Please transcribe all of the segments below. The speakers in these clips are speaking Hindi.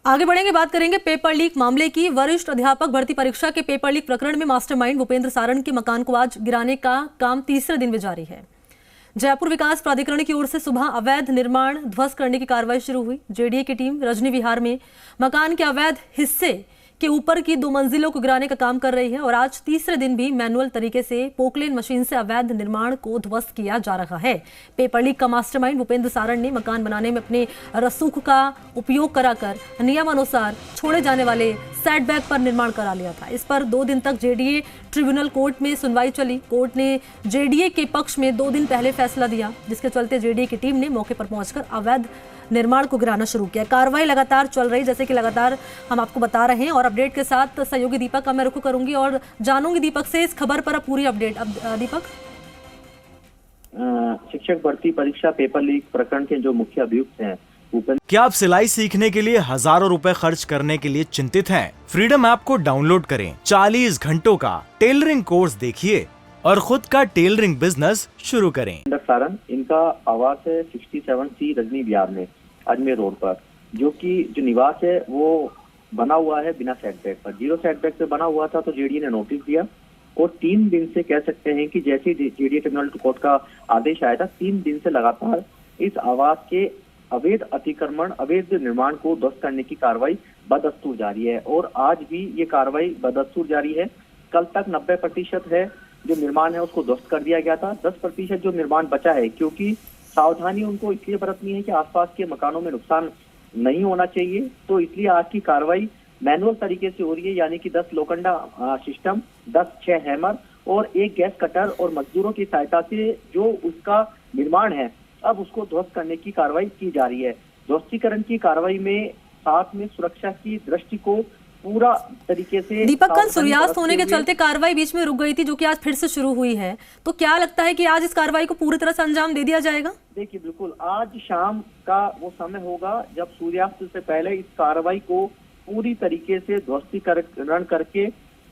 आगे बढ़ेंगे, बात करेंगे पेपर लीक मामले की। वरिष्ठ अध्यापक भर्ती परीक्षा के पेपर लीक प्रकरण में मास्टरमाइंड भूपेंद्र सारण के मकान को आज गिराने का काम तीसरे दिन भी जारी है। जयपुर विकास प्राधिकरण की ओर से सुबह अवैध निर्माण ध्वस्त करने की कार्रवाई शुरू हुई। जेडीए की टीम रजनी विहार में मकान के अवैध हिस्से के ऊपर की 2 मंजिलों को गिराने का काम कर रही है और आज तीसरे दिन भी मैनुअल तरीके से पोकलेन मशीन से अवैध निर्माण को ध्वस्त किया जा रहा है। पेपर लीक का मास्टरमाइंड भूपेंद्र सारण ने मकान बनाने में अपने रसूख का उपयोग कराकर नियमानुसार छोड़े जाने वाले सेटबैक पर निर्माण करा लिया था। इस पर 2 दिन तक जेडीए ट्रिब्यूनल कोर्ट में सुनवाई चली। कोर्ट ने जेडीए के पक्ष में 2 दिन पहले फैसला दिया, जिसके चलते जेडीए की टीम ने मौके पर पहुंचकर अवैध निर्माण को गिराना शुरू किया। कार्रवाई लगातार चल रही, जैसे कि लगातार हम आपको बता रहे हैं। और अपडेट के साथ सहयोगी दीपक का मैं रुख करूंगी और जानूंगी दीपक से इस खबर पर अब पूरी अपडेट। अब दीपक, शिक्षक भर्ती परीक्षा पेपर लीक प्रकरण के जो मुख्य अभियुक्त हैं क्या आप सिलाई सीखने के लिए हजारों रुपए खर्च करने के लिए चिंतित हैं? फ्रीडम ऐप को डाउनलोड करें, 40 घंटों का टेलरिंग कोर्स देखिए और खुद का टेलरिंग बिजनेस शुरू करें। सारण इनका आवास है 67C रजनी विहार में, अजमेर रोड पर, जो कि जो निवास है वो बना हुआ है बिना सेटबैक पर, 0 सेटबैक पे बना हुआ था। तो जेडीए ने नोटिस दिया और 3 दिन से कह सकते हैं कि जैसे जेडीए ट्रिब्यूनल कोर्ट का आदेश आया था, 3 दिन से लगातार इस आवास के अवैध अतिक्रमण, अवैध निर्माण को ध्वस्त करने की कार्रवाई बदस्तूर जारी है और आज भी ये कार्रवाई बदस्तूर जारी है। कल तक 90% है जो निर्माण है उसको ध्वस्त कर दिया गया था। 10% जो निर्माण बचा है, क्योंकि सावधानी उनको इसलिए बरतनी है कि आसपास के मकानों में नुकसान नहीं होना चाहिए, तो इसलिए आज की कार्रवाई मैनुअल तरीके से हो रही है। यानी कि 10 लोखंडा सिस्टम, 6 हैमर और 1 गैस कटर और मजदूरों की सहायता से जो उसका निर्माण है अब उसको ध्वस्त करने की कार्रवाई की जा रही है। ध्वस्तीकरण की कार्रवाई में साथ में सुरक्षा की दृष्टि को पूरा तरीके से। दीपक, कल सूर्यास्त होने के चलते कार्रवाई बीच में रुक गई थी, जो कि आज फिर से शुरू हुई है, तो क्या लगता है कि आज इस कार्रवाई को पूरी तरह से अंजाम दे दिया जाएगा? देखिए, बिल्कुल आज शाम का वो समय होगा जब सूर्यास्त से पहले इस कार्रवाई को पूरी तरीके से ध्वस्तीकरण करके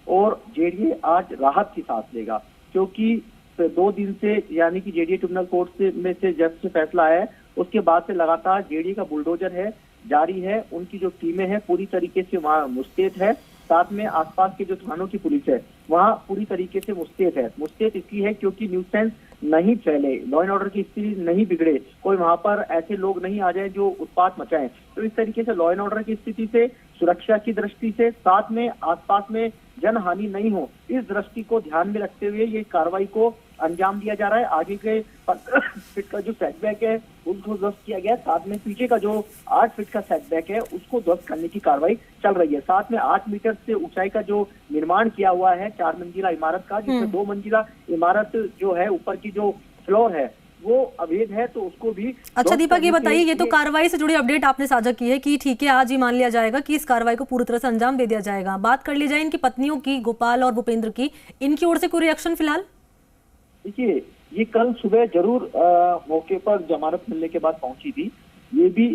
और जेडीए आज राहत की सांस लेगा, क्योंकि 2 दिन से यानी कि जेडीए ट्रिब्यूनल कोर्ट से जब से फैसला आया है उसके बाद से लगातार जेडीए का बुलडोजर है जारी है। उनकी जो टीमें हैं पूरी तरीके से वहाँ मुस्तैद है, साथ में आसपास के जो थानों की पुलिस है वहाँ पूरी तरीके से मुस्तैद है। मुस्तैद इसलिए है क्योंकि न्यूसेंस नहीं फैले, लॉ एंड ऑर्डर की स्थिति नहीं बिगड़े, कोई वहाँ पर ऐसे लोग नहीं आ जाए जो उत्पात मचाएं। तो इस तरीके से लॉ एंड ऑर्डर की स्थिति से, सुरक्षा की दृष्टि से, साथ में आसपास में जनहानि नहीं हो, इस दृष्टि को ध्यान में रखते हुए ये कार्रवाई को अंजाम दिया जा रहा है। आगे के 15 फीट का जो सेटबैक है उसको ध्वस्त किया गया, साथ में पीछे का जो 8 फीट का सेटबैक है उसको ध्वस्त करने की कार्रवाई चल रही है। साथ में 8 मीटर से ऊंचाई का जो निर्माण किया हुआ है 4 मंजिला इमारत का, जिसमें 2 मंजिला इमारत जो है ऊपर की जो फ्लोर है वो अवैध है, तो उसको भी। अच्छा दीपक, ये बताइए, ये तो कार्रवाई से जुड़ी अपडेट आपने साझा की है कि ठीक है आज ही मान लिया जाएगा कि इस कार्रवाई को पूरी तरह से अंजाम दे दिया जाएगा। बात कर ली जाए इनकी पत्नियों की, गोपाल और भूपेंद्र की, इनकी ओर से कोई रिएक्शन फिलहाल? देखिए, ये कल सुबह जरूर मौके पर जमानत मिलने के बाद पहुंची थी। ये भी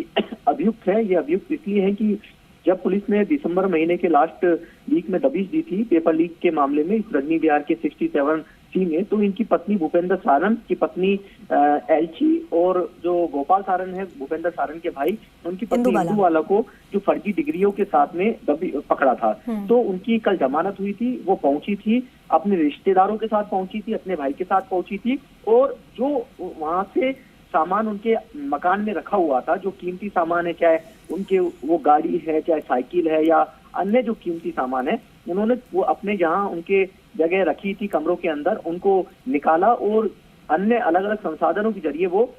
अभियुक्त है। ये अभियुक्त इसलिए है कि जब पुलिस ने दिसंबर महीने के लास्ट वीक में दबिश दी थी पेपर लीक के मामले में इस रजनी विहार के 67C में, तो इनकी पत्नी भूपेंद्र सारण की पत्नी एलची और जो गोपाल सारण है भूपेंद्र सारण के भाई, उनकी पत्नी इंदुवाला को जो फर्जी डिग्रियों के साथ में पकड़ा था, तो उनकी कल जमानत हुई थी। वो पहुंची थी, अपने रिश्तेदारों के साथ पहुंची थी, अपने भाई के साथ पहुंची थी, और जो वहां से सामान उनके मकान में रखा हुआ था, जो कीमती सामान है, चाहे उनके वो गाड़ी है, चाहे साइकिल है या अन्य जो कीमती सामान है, उन्होंने वो अपने जहां उनके जगह रखी थी कमरों के अंदर, उनको निकाला और अन्य अलग अलग संसाधनों के जरिए वो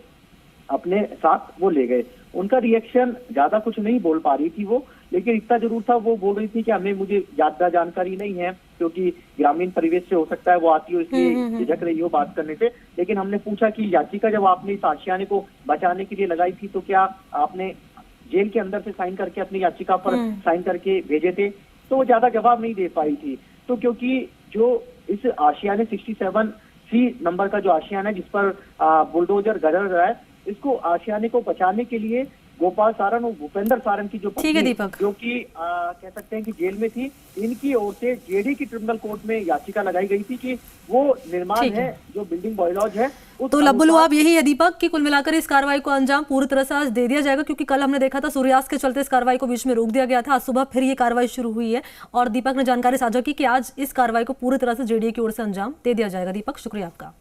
अपने साथ वो ले गए। उनका रिएक्शन ज्यादा कुछ नहीं बोल पा रही थी वो, लेकिन इतना जरूर था, वो बोल रही थी कि मुझे ज्यादा जानकारी नहीं है, क्योंकि ग्रामीण परिवेश से हो सकता है वो आती हो, इसलिए झिझक रही हो बात करने से। लेकिन हमने पूछा कि याचिका जब आपने इस आशियाने को बचाने के लिए लगाई थी, तो क्या आपने जेल के अंदर से साइन करके अपनी याचिका पर साइन करके भेजे थे? तो वो ज्यादा जवाब नहीं दे पाई थी। तो क्योंकि जो इस आशियाने 67C नंबर का जो आशियाना है जिस पर बुलडोजर गजर रहा है, इसको आशियाने को बचाने के लिए गोपाल सारण और भूपेंद्र सारण की जो ठीक है पत्नी, दीपक। जो कि कह सकते हैं कि जेल में थी, इनकी ओर से जेडी की ट्रिब्यूनल कोर्ट में याचिका लगाई गई थी कि वो निर्माण ठीक है जो बिल्डिंग बॉयलॉज है उस तो लब्बुल अनुसार- आप यही है दीपक कि कुल मिलाकर इस कार्रवाई को अंजाम पूरी तरह से आज दे दिया जाएगा, क्योंकि कल हमने देखा था सूर्यास्त के चलते इस कार्रवाई को बीच में रोक दिया गया था। आज सुबह फिर ये कार्रवाई शुरू हुई है और दीपक ने जानकारी साझा की कि आज इस कार्रवाई को पूरी तरह से जेडीए की ओर से अंजाम दे दिया जाएगा। दीपक, शुक्रिया आपका।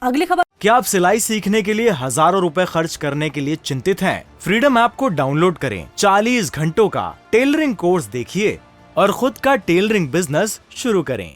अगली खबर, क्या आप सिलाई सीखने के लिए हजारों रुपए खर्च करने के लिए चिंतित हैं? फ्रीडम ऐप को डाउनलोड करें, 40 घंटों का टेलरिंग कोर्स देखिए और खुद का टेलरिंग बिजनेस शुरू करें।